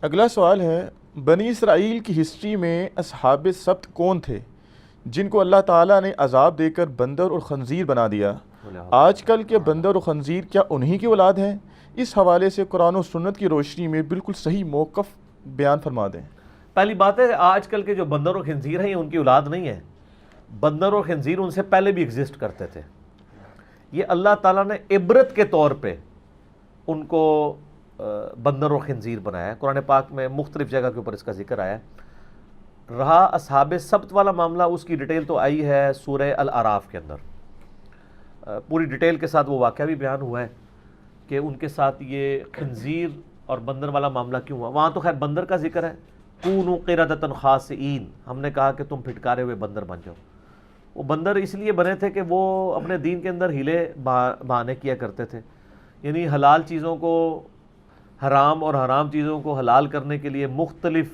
اگلا سوال ہے، بنی اسرائیل کی ہسٹری میں اصحاب سبت کون تھے جن کو اللہ تعالیٰ نے عذاب دے کر بندر اور خنزیر بنا دیا؟ آج کل کے بندر اور خنزیر کیا انہی کی اولاد ہیں؟ اس حوالے سے قرآن و سنت کی روشنی میں بالکل صحیح موقف بیان فرما دیں۔ پہلی بات ہے، آج کل کے جو بندر اور خنزیر ہیں یہ ان کی اولاد نہیں ہے۔ بندر اور خنزیر ان سے پہلے بھی ایگزسٹ کرتے تھے۔ یہ اللہ تعالیٰ نے عبرت کے طور پہ ان کو بندر اور خنزیر بنایا ہے۔ قرآن پاک میں مختلف جگہ کے اوپر اس کا ذکر آیا ہے۔ رہا اصحاب سبت والا معاملہ، اس کی ڈیٹیل تو آئی ہے سورہ الاعراف کے اندر، پوری ڈیٹیل کے ساتھ وہ واقعہ بھی بیان ہوا ہے کہ ان کے ساتھ یہ خنزیر اور بندر والا معاملہ کیوں ہوا۔ وہاں تو خیر بندر کا ذکر ہے، کونوا قردۃ خاسئین، ہم نے کہا کہ تم پھٹکارے ہوئے بندر بن جاؤ۔ وہ بندر اس لیے بنے تھے کہ وہ اپنے دین کے اندر ہیلے بہانے کیا کرتے تھے، یعنی حلال چیزوں کو حرام اور حرام چیزوں کو حلال کرنے کے لیے مختلف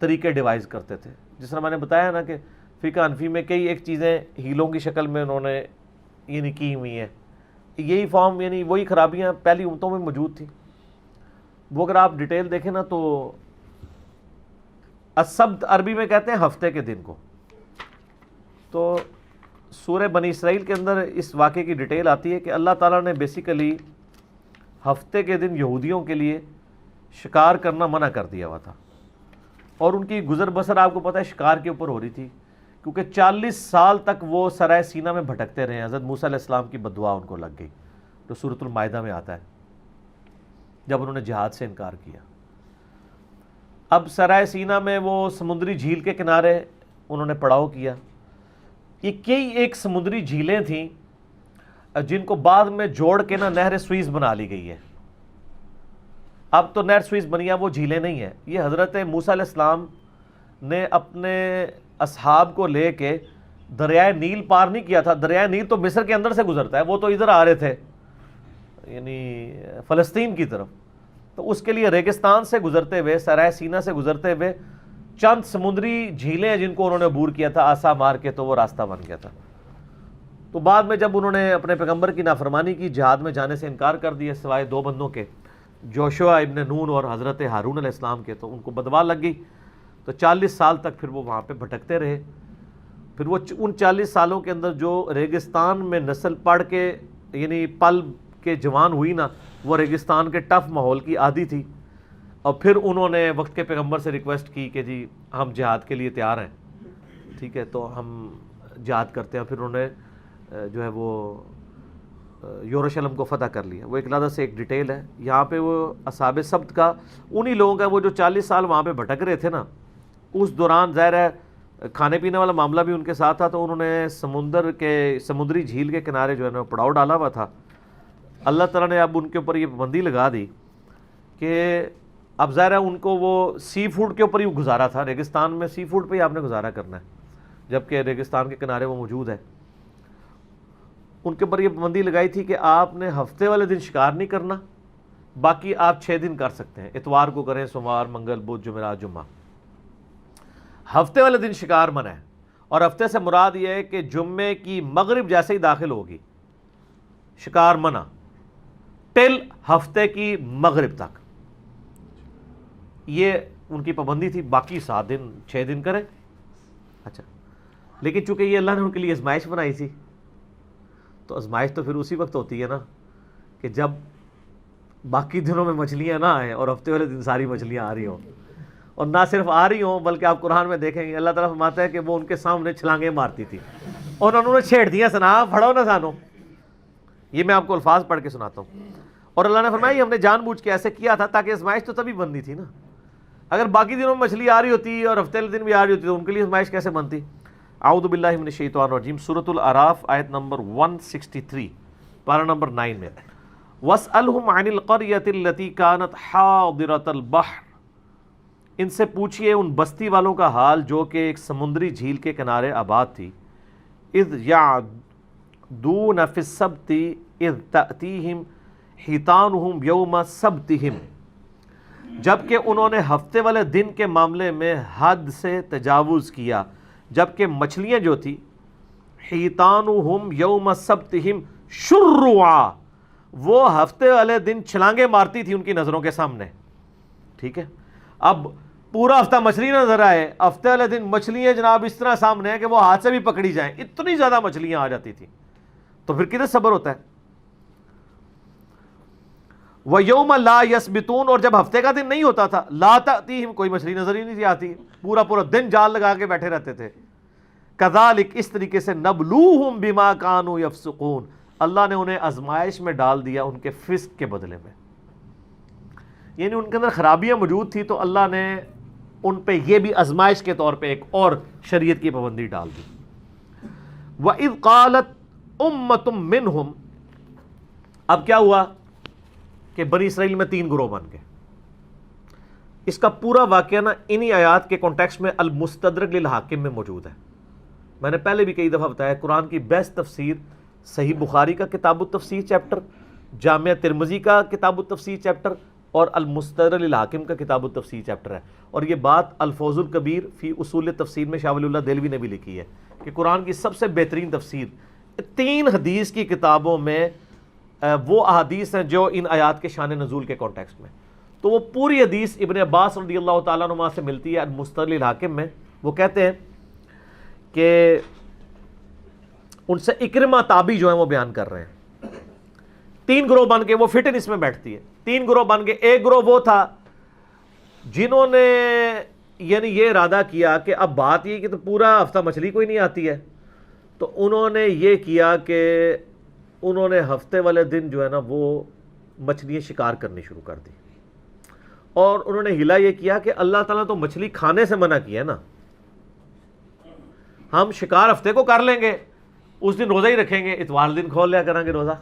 طریقے ڈیوائز کرتے تھے۔ جس طرح میں نے بتایا نا کہ فقہ حنفی میں کئی ایک چیزیں ہیلوں کی شکل میں انہوں نے یعنی کی ہوئی ہیں۔ یہی فارم یعنی وہی خرابیاں پہلی امتوں میں موجود تھیں۔ وہ اگر آپ ڈیٹیل دیکھیں نا تو السبت عربی میں کہتے ہیں ہفتے کے دن کو۔ تو سورہ بنی اسرائیل کے اندر اس واقعے کی ڈیٹیل آتی ہے کہ اللہ تعالیٰ نے بیسیکلی ہفتے کے دن یہودیوں کے لیے شکار کرنا منع کر دیا ہوا تھا، اور ان کی گزر بسر آپ کو پتہ ہے شکار کے اوپر ہو رہی تھی، کیونکہ 40 سال تک وہ سرائے سینا میں بھٹکتے رہے۔ حضرت موسیٰ علیہ السلام کی بددعا ان کو لگ گئی، جو سورۃ المائدہ میں آتا ہے، جب انہوں نے جہاد سے انکار کیا۔ اب سرائے سینا میں وہ سمندری جھیل کے کنارے انہوں نے پڑاؤ کیا۔ یہ کئی ایک سمندری جھیلیں تھیں جن کو بعد میں جوڑ کے نا نہر سوئز بنا لی گئی ہے۔ اب تو نہر سوئز بنی ہے، وہ جھیلیں نہیں ہیں۔ یہ حضرت موسیٰ علیہ السلام نے اپنے اصحاب کو لے کے دریائے نیل پار نہیں کیا تھا۔ دریائے نیل تو مصر کے اندر سے گزرتا ہے، وہ تو ادھر آ رہے تھے یعنی فلسطین کی طرف، تو اس کے لیے ریگستان سے گزرتے ہوئے، سرائے سینا سے گزرتے ہوئے چند سمندری جھیلیں جن کو انہوں نے عبور کیا تھا آسا مار کے، تو وہ راستہ بن گیا تھا۔ تو بعد میں جب انہوں نے اپنے پیغمبر کی نافرمانی کی، جہاد میں جانے سے انکار کر دیا سوائے 2 بندوں کے، جوشوا ابن نون اور حضرت ہارون علیہ السلام کے، تو ان کو بدوا لگ گئی۔ تو 40 سال تک پھر وہ وہاں پہ بھٹکتے رہے۔ پھر وہ ان 40 سالوں کے اندر جو ریگستان میں نسل پڑھ کے یعنی پل کے جوان ہوئی نا، وہ ریگستان کے ٹف ماحول کی عادی تھی، اور پھر انہوں نے وقت کے پیغمبر سے ریکویسٹ کی کہ جی ہم جہاد کے لیے تیار ہیں، ٹھیک ہے تو ہم جہاد کرتے ہیں۔ پھر انہوں نے جو ہے وہ یروشلم کو فتح کر لیا۔ وہ ایک علیحدہ سے ایک ڈیٹیل ہے یہاں پہ۔ وہ اصحاب سبت کا انہی لوگوں کا، وہ جو 40 سال وہاں پہ بھٹک رہے تھے نا، اس دوران ظاہر ہے کھانے پینے والا معاملہ بھی ان کے ساتھ تھا، تو انہوں نے سمندری جھیل کے کنارے جو ہے نا پڑاؤ ڈالا ہوا تھا۔ اللہ تعالیٰ نے اب ان کے اوپر یہ پابندی لگا دی کہ اب ظاہر ہے ان کو وہ سی فوڈ کے اوپر ہی گزارا تھا۔ ریگستان میں سی فوڈ پہ ہی آپ نے گزارا کرنا ہے، جبکہ ریگستان کے کنارے وہ موجود ہے۔ ان کے اوپر یہ پابندی لگائی تھی کہ آپ نے ہفتے والے دن شکار نہیں کرنا، باقی آپ 6 دن کر سکتے ہیں، اتوار کو کریں، سوموار، منگل، بدھ، جمعرات، جمعہ۔ ہفتے والے دن شکار منع ہے، اور ہفتے سے مراد یہ ہے کہ جمعے کی مغرب جیسے ہی داخل ہوگی شکار منع ٹل ہفتے کی مغرب تک، یہ ان کی پابندی تھی۔ باقی 7 دن 6 دن کریں۔ اچھا، لیکن چونکہ یہ اللہ نے ان کے لیے آزمائش بنائی تھی، تو آزمائش تو پھر اسی وقت ہوتی ہے نا کہ جب باقی دنوں میں مچھلیاں نہ آئیں اور ہفتے والے دن ساری مچھلیاں آ رہی ہوں، اور نہ صرف آ رہی ہوں بلکہ آپ قرآن میں دیکھیں گے اللہ تعالیٰ فرماتا ہے کہ وہ ان کے سامنے چھلانگیں مارتی تھی، اور انہوں نے چھیڑ دیا، سنا پڑھو نہ سانو۔ یہ میں آپ کو الفاظ پڑھ کے سناتا ہوں۔ اور اللہ نے فرمایا ہم نے جان بوجھ کے ایسے کیا تھا تاکہ آزمائش تو تبھی بننی تھی نا، اگر باقی دنوں میں مچھلی آ رہی ہوتی اور ہفتے والے دن بھی آ رہی ہوتی تو ان کے لیے آزمائش کیسے بنتی؟ اعوذ باللہ من الشیطان الرجیم، سورۃ الاعراف آیت نمبر 163، پارہ نمبر 9 میں، وَاسْأَلْهُمْ عَنِ الْقَرْيَةِ الَّتِي كَانَتْ حَاضِرَةَ الْبَحْرِ، ان سے پوچھئے ان بستی والوں کا حال جو کہ ایک سمندری جھیل کے کنارے آباد تھی، اذ یعدون فی السبت اذ تأتیہم حیتانہم یوم سبتہم، جبکہ انہوں نے ہفتے والے دن کے معاملے میں حد سے تجاوز کیا، جبکہ مچھلیاں جو تھی حیتانہم یوم سبتہم شرعا، وہ ہفتے والے دن چھلانگیں مارتی تھی ان کی نظروں کے سامنے، ٹھیک ہے۔ اب پورا ہفتہ مچھلی نظر آئے، ہفتے والے دن مچھلیاں جناب اس طرح سامنے ہیں کہ وہ ہاتھ سے بھی پکڑی جائیں، اتنی زیادہ مچھلیاں آ جاتی تھیں، تو پھر کدھر صبر ہوتا ہے؟ وَيَوْمَ لَا يَسْبِتُونَ، اور جب ہفتے کا دن نہیں ہوتا تھا، لا تأتیہم، کوئی مچھلی نظر ہی نہیں آتی، پورا دن جال لگا کے بیٹھے رہتے تھے۔ کذالک، اس طریقے سے، نبلوہم بما کانوا یفسقون، اللہ نے انہیں آزمائش میں ڈال دیا ان کے فسق کے بدلے میں، یعنی ان کے اندر خرابیاں موجود تھی تو اللہ نے ان پہ یہ بھی آزمائش کے طور پہ ایک اور شریعت کی پابندی ڈال دی۔ وَإِذْ قَالَتْ أُمَّةٌ مِّنْهُمْ، اب کیا ہوا کہ بنی اسرائیل میں 3 گروہ بن گئے۔ اس کا پورا واقعہ نا انہی آیات کے کانٹیکسٹ میں المستدرک للحاکم میں موجود ہے۔ میں نے پہلے بھی کئی دفعہ بتایا، قرآن کی بیسٹ تفسیر صحیح بخاری کا کتاب التفسیر چیپٹر، جامعہ ترمذی کا کتاب التفسیر چیپٹر، اور المستدرک للحاکم کا کتاب التفسیر چیپٹر ہے۔ اور یہ بات الفوز الکبیر فی اصول تفسیر میں شاہ ولی اللہ دہلوی نے بھی لکھی ہے کہ قرآن کی سب سے بہترین تفسیر 3 حدیث کی کتابوں میں وہ احادیث ہیں جو ان آیات کے شان نزول کے کانٹیکسٹ میں، تو وہ پوری حدیث ابن عباس رضی اللہ تعالیٰ عنہ سے ملتی ہے المستدرک للحاکم میں۔ وہ کہتے ہیں کہ ان سے اکرمہ تابعی جو ہیں وہ بیان کر رہے ہیں، 3 گروہ بن کے، وہ فٹنس میں بیٹھتی ہے، 3 گروہ بن کے۔ ایک گروہ وہ تھا جنہوں نے یعنی یہ ارادہ کیا کہ اب بات یہ کہ تو پورا ہفتہ مچھلی کوئی نہیں آتی ہے، تو انہوں نے یہ کیا کہ انہوں نے ہفتے والے دن جو ہے نا وہ مچھلیاں شکار کرنی شروع کر دی، اور انہوں نے ہلا یہ کیا کہ اللہ تعالیٰ تو مچھلی کھانے سے منع کیا ہے نا، ہم شکار ہفتے کو کر لیں گے، اس دن روزہ ہی رکھیں گے، اتوار دن کھول لیا کریں گے روزہ،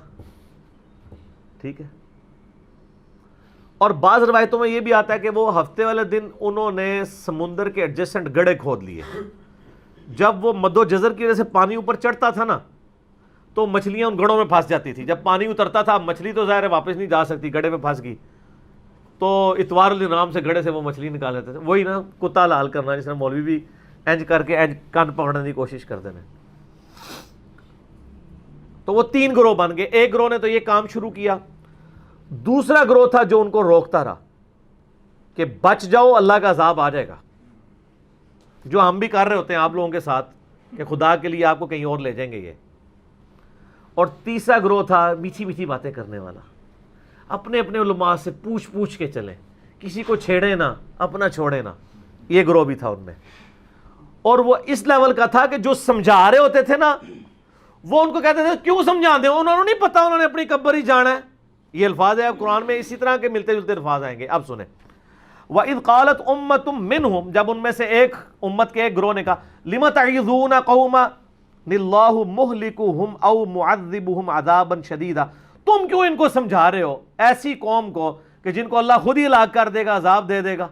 ٹھیک ہے۔ اور بعض روایتوں میں یہ بھی آتا ہے کہ وہ ہفتے والے دن انہوں نے سمندر کے ایڈجسٹنٹ گڑھے کھود لیے، جب وہ مد و جزر کی وجہ سے پانی اوپر چڑھتا تھا نا تو مچھلیاں ان گڑھوں میں پھنس جاتی تھی، جب پانی اترتا تھا مچھلی تو ظاہر ہے واپس نہیں جا سکتی، گڑھے میں پھنس گئی، تو اتوار الدن آرام سے گڑھے سے وہ مچھلی نکال لیتے تھے۔ وہی نا کتا لال کرنا، جس نے مولوی بھی اینج کر کے اینج کان پکڑنے کی کوشش کرتے ہیں۔ تو وہ 3 گروہ بن گئے، ایک گروہ نے تو یہ کام شروع کیا، دوسرا گروہ تھا جو ان کو روکتا رہا کہ بچ جاؤ اللہ کا عذاب آ جائے گا، جو ہم بھی کر رہے ہوتے ہیں آپ لوگوں کے ساتھ کہ خدا کے لیے آپ کو کہیں اور لے جائیں گے یہ۔ اور تیسرا گروہ تھا میٹھی میٹھی باتیں کرنے والا، اپنے اپنے علماء سے پوچھ پوچھ کے چلیں، کسی کو چھیڑے نہ، اپنا چھوڑے نہ، یہ گروہ بھی تھا ان میں۔ اور وہ اس لیول کا تھا کہ جو سمجھا رہے ہوتے تھے نا وہ ان کو کہتے تھے کیوں سمجھا دیں، انہوں نے نہیں پتا، انہوں نے اپنی قبر ہی جانا ہے۔ یہ الفاظ ہے قرآن میں اسی طرح کے ملتے جلتے الفاظ آئیں گے، اب سنیں۔ وَإِذْ قَالَتْ أُمَّةٌ مِّنْهُمْ، جب ان میں سے ایک امت کے ایک گروہ نے کہا، لِمَ تَعِظُونَ قَوْمًا اللَّهُ مُهْلِكُهُمْ أَوْ مُعَذِّبُهُمْ عَذَابًا شَدِيدًا، تم کیوں ان کو سمجھا رہے ہو، ایسی قوم کو کہ جن کو اللہ خود ہی ہلاک کر دے گا، عذاب دے دے گا،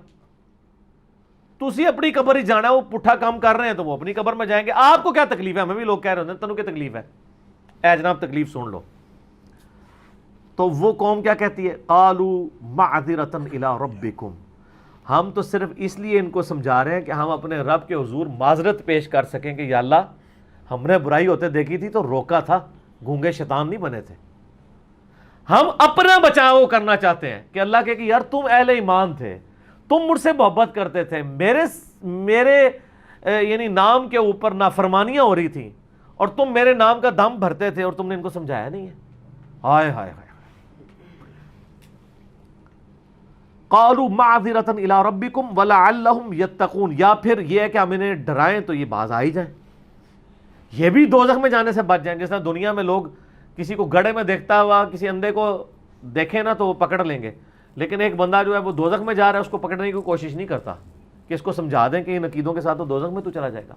تسی اپنی قبر ہی جانا ہے، وہ پٹھا کام کر رہے ہیں تو وہ اپنی قبر میں جائیں گے، آپ کو کیا تکلیف ہے؟ ہمیں بھی لوگ کہہ رہے ہیں تنوں کی تکلیف ہے، اے جناب تکلیف سن لو۔ تو وہ قوم کیا کہتی ہے، قالوا معذرۃ الی ربکم، ہم تو صرف اس لیے ان کو سمجھا رہے ہیں کہ ہم اپنے رب کے حضور معذرت پیش کر سکیں کہ یا اللہ ہم نے برائی ہوتے دیکھی تھی تو روکا تھا، گونگے شیطان نہیں بنے تھے، ہم اپنا بچاؤ کرنا چاہتے ہیں کہ اللہ کہ یار تم اہل ایمان تھے، تم مجھ سے محبت کرتے تھے، میرے یعنی نام کے اوپر نافرمانیاں ہو رہی تھیں اور تم میرے نام کا دم بھرتے تھے اور تم نے ان کو سمجھایا نہیں ہے۔ ہائے ہائے ہائے، قالوا معذرۃ الی ربکم ولعلہم یتقون، یا پھر یہ ہے کہ ہم انہیں ڈرائیں تو یہ باز آ ہی جائیں، یہ بھی دوزخ میں جانے سے بچ جائیں۔ جس طرح دنیا میں لوگ کسی کو گڑھے میں دیکھتا ہوا کسی اندھے کو دیکھیں نا تو وہ پکڑ لیں گے، لیکن ایک بندہ جو ہے وہ دوزخ میں جا رہا ہے اس کو پکڑنے کی کوشش نہیں کرتا کہ اس کو سمجھا دیں کہ ان عقیدوں کے ساتھ تو دوزخ میں تو چلا جائے گا۔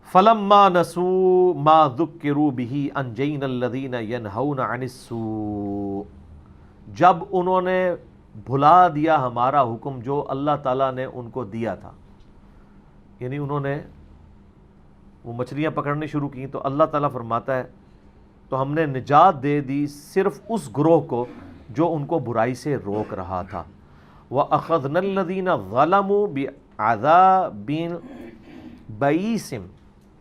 فَلَمَّا نَسُوا مَا ذُكِّرُوا بِهِ أَنجَيْنَا الَّذِينَ يَنْهَوْنَ عَنِ السُّوءِ، جب انہوں نے بھلا دیا ہمارا حکم جو اللہ تعالیٰ نے ان کو دیا تھا، یعنی انہوں نے وہ مچھلیاں پکڑنی شروع کی، تو اللہ تعالیٰ فرماتا ہے تو ہم نے نجات دے دی صرف اس گروہ کو جو ان کو برائی سے روک رہا تھا۔ وَأَخَذْنَا الَّذِينَ ظَلَمُوا بِعَذَابٍ بَئِيسٍ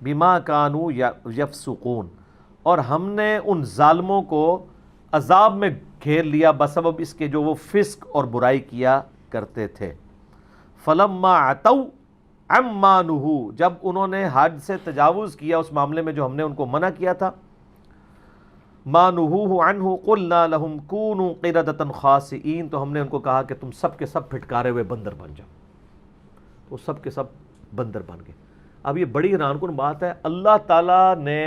بِمَا كَانُوا يَفْسُقُونَ، اور ہم نے ان ظالموں کو عذاب میں گھیر لیا بسبب اس کے جو وہ فسق اور برائی کیا کرتے تھے. فلما عتوا عما نہوا، جب انہوں نے حد سے تجاوز کیا اس معاملے میں جو ہم نے ان کو منع کیا تھا، ما نہوا عنہ قلنا لهم كونوا قردة خاسئین، تو ہم نے ان کو کہا کہ تم سب کے سب پھٹکارے ہوئے بندر بن جاؤ. تو سب کے سب بندر بن گئے. اب یہ بڑی حیران کن بات ہے، اللہ تعالیٰ نے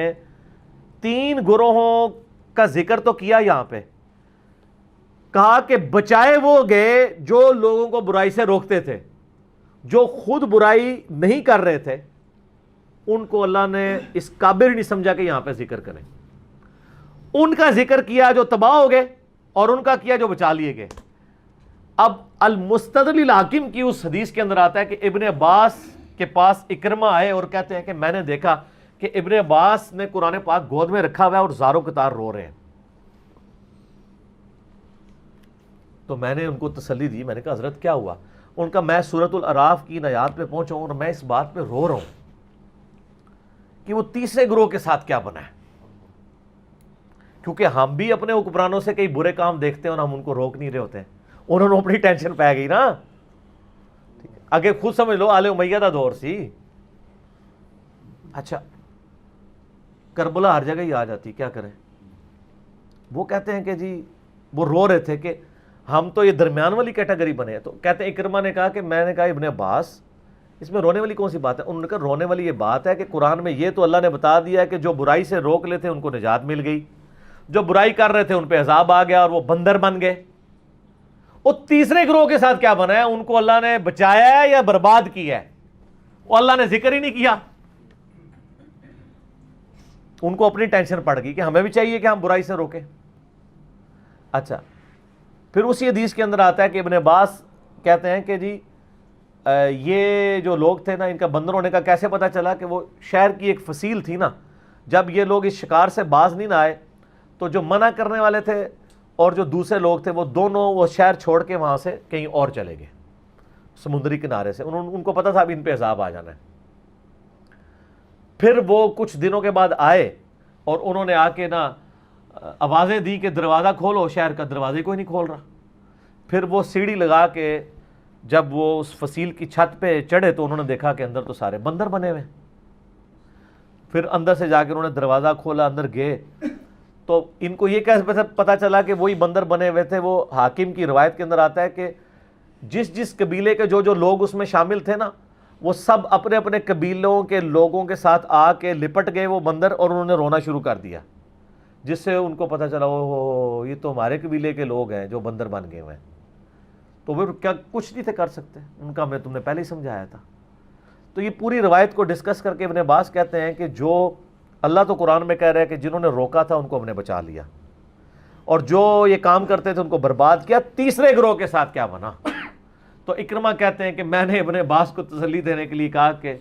3 گروہوں کا ذکر تو کیا یہاں پہ، کہا کہ بچائے وہ گئے جو لوگوں کو برائی سے روکتے تھے، جو خود برائی نہیں کر رہے تھے ان کو اللہ نے اس قابل نہیں سمجھا کہ یہاں پہ ذکر کریں. ان کا ذکر کیا جو تباہ ہو گئے اور ان کا کیا جو بچا لیے گئے. اب المستدل الحاکم کی اس حدیث کے اندر آتا ہے کہ ابن عباس کے پاس اکرمہ آئے اور کہتے ہیں کہ میں نے دیکھا کہ ابن عباس نے قرآن پاک گود میں رکھا ہوا ہے اور زاروں قطار رو رہے ہیں. تو میں نے ان کو تسلی دی، میں نے کہا حضرت کیا ہوا؟ ان کا میں سورۃ الاعراف کی آیات پہ پہنچا ہوں اور میں اس بات پہ رو رہا ہوں کہ وہ تیسرے گروہ کے ساتھ کیا بنا ہے. کیونکہ ہم بھی اپنے حکمرانوں سے کئی برے کام دیکھتے ہیں اور ہم ان کو روک نہیں رہے ہوتے ہیں. انہوں نے اپنی ٹینشن پہ گئی نا، آگے خود سمجھ لو آل امیہ دا دور سی. اچھا کربلا ہر جگہ ہی آ جاتی، کیا کریں؟ وہ کہتے ہیں کہ جی وہ رو رہے تھے کہ ہم تو یہ درمیان والی کیٹیگری بنے ہیں. تو کہتے ہیں اکرمہ نے کہا کہ میں نے کہا ابن عباس اس میں رونے والی کون سی بات ہے؟ انہوں نے کہا رونے والی یہ بات ہے کہ قرآن میں یہ تو اللہ نے بتا دیا ہے کہ جو برائی سے روک لیتے ان کو نجات مل گئی، جو برائی کر رہے تھے ان پہ عذاب آ گیا اور وہ بندر بن گئے. وہ تیسرے گروہ کے ساتھ کیا بنا ہے؟ ان کو اللہ نے بچایا ہے یا برباد کیا ہے؟ وہ اللہ نے ذکر ہی نہیں کیا. ان کو اپنی ٹینشن پڑ گئی کہ ہمیں بھی چاہیے کہ ہم برائی سے روکیں. اچھا پھر اسی حدیث کے اندر آتا ہے کہ ابن عباس کہتے ہیں کہ جی یہ جو لوگ تھے نا، ان کا بندر ہونے کا کیسے پتہ چلا؟ کہ وہ شہر کی ایک فصیل تھی نا، جب یہ لوگ اس شکار سے باز نہیں نہ آئے تو جو منع کرنے والے تھے اور جو دوسرے لوگ تھے وہ دونوں وہ شہر چھوڑ کے وہاں سے کہیں اور چلے گئے سمندری کنارے سے. ان کو پتا تھا اب ان پہ عذاب آ جانا ہے. پھر وہ کچھ دنوں کے بعد آئے اور انہوں نے آ کے نا آوازیں دی کہ دروازہ کھولو، شہر کا دروازے کوئی نہیں کھول رہا. پھر وہ سیڑھی لگا کے جب وہ اس فصیل کی چھت پہ چڑھے تو انہوں نے دیکھا کہ اندر تو سارے بندر بنے ہوئے. پھر اندر سے جا کے انہوں نے دروازہ کھولا، اندر گئے تو ان کو یہ کیسے پتہ چلا کہ وہی بندر بنے ہوئے تھے؟ وہ حاکم کی روایت کے اندر آتا ہے کہ جس قبیلے کے جو لوگ اس میں شامل تھے نا، وہ سب اپنے اپنے قبیلوں کے لوگوں کے ساتھ آ کے لپٹ گئے وہ بندر، اور انہوں نے رونا شروع کر دیا، جس سے ان کو پتہ چلا اوہ یہ تو ہمارے قبیلے کے لوگ ہیں جو بندر بن گئے ہوئے ہیں. تو وہ کیا کچھ نہیں تھے کر سکتے ان کا، میں تم نے پہلے ہی سمجھایا تھا. تو یہ پوری روایت کو ڈسکس کر کے ابن عباس کہتے ہیں کہ جو اللہ تو قرآن میں کہہ رہا ہے کہ جنہوں نے روکا تھا ان کو ہم نے بچا لیا، اور جو یہ کام کرتے تھے ان کو برباد کیا. تیسرے گروہ کے ساتھ کیا بنا؟ تو اکرمہ کہتے ہیں کہ میں نے ابن عباس کو تسلی دینے کے لیے کہا کہ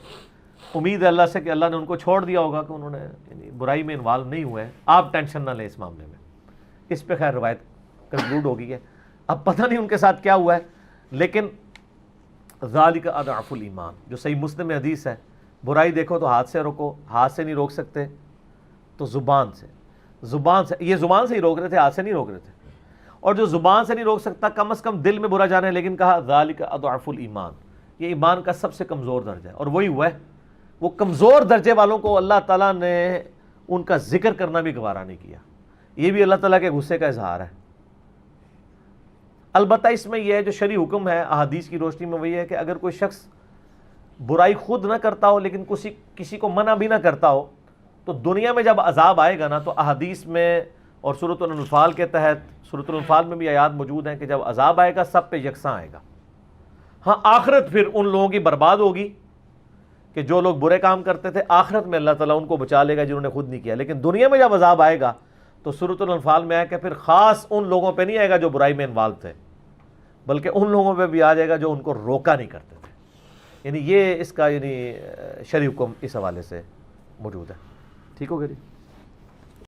امید ہے اللہ سے کہ اللہ نے ان کو چھوڑ دیا ہوگا کہ انہوں نے یعنی برائی میں انوالو نہیں ہوئے ہیں، آپ ٹینشن نہ لیں اس معاملے میں. اس پہ خیر روایت کنکلوڈ ہو گئی ہے. اب پتہ نہیں ان کے ساتھ کیا ہوا ہے، لیکن ذالک اضعف الایمان، جو صحیح مسلم میں حدیث ہے، برائی دیکھو تو ہاتھ سے روکو، ہاتھ سے نہیں روک سکتے تو زبان سے یہ زبان سے ہی روک رہے تھے، ہاتھ سے نہیں روک رہے تھے. اور جو زبان سے نہیں روک سکتا کم از کم دل میں برا جانے، لیکن کہا ذالک اضعف الایمان، یہ ایمان کا سب سے کمزور درجہ ہے. اور وہی ہوا ہے، وہ کمزور درجے والوں کو اللہ تعالیٰ نے ان کا ذکر کرنا بھی گوارا نہیں کیا. یہ بھی اللہ تعالیٰ کے غصے کا اظہار ہے. البتہ اس میں یہ ہے جو شرعی حکم ہے احادیث کی روشنی میں، وہی ہے کہ اگر کوئی شخص برائی خود نہ کرتا ہو لیکن کسی کو منع بھی نہ کرتا ہو، تو دنیا میں جب عذاب آئے گا نا، تو احادیث میں اور سورۃ الانفال کے تحت، سورۃ الانفال میں بھی آیات موجود ہیں کہ جب عذاب آئے گا سب پہ یکساں آئے گا. ہاں آخرت پھر ان لوگوں کی برباد ہوگی کہ جو لوگ برے کام کرتے تھے، آخرت میں اللہ تعالیٰ ان کو بچا لے گا جنہوں نے خود نہیں کیا. لیکن دنیا میں جب عذاب آئے گا تو سورۃ الانفال میں آیا کہ پھر خاص ان لوگوں پہ نہیں آئے گا جو برائی میں انوالو تھے، بلکہ ان لوگوں پہ بھی آ جائے گا جو ان کو روکا نہیں کرتے تھے. یعنی یہ اس کا یعنی شرعی حکم اس حوالے سے موجود ہے. ٹھیک ہو گیا جی؟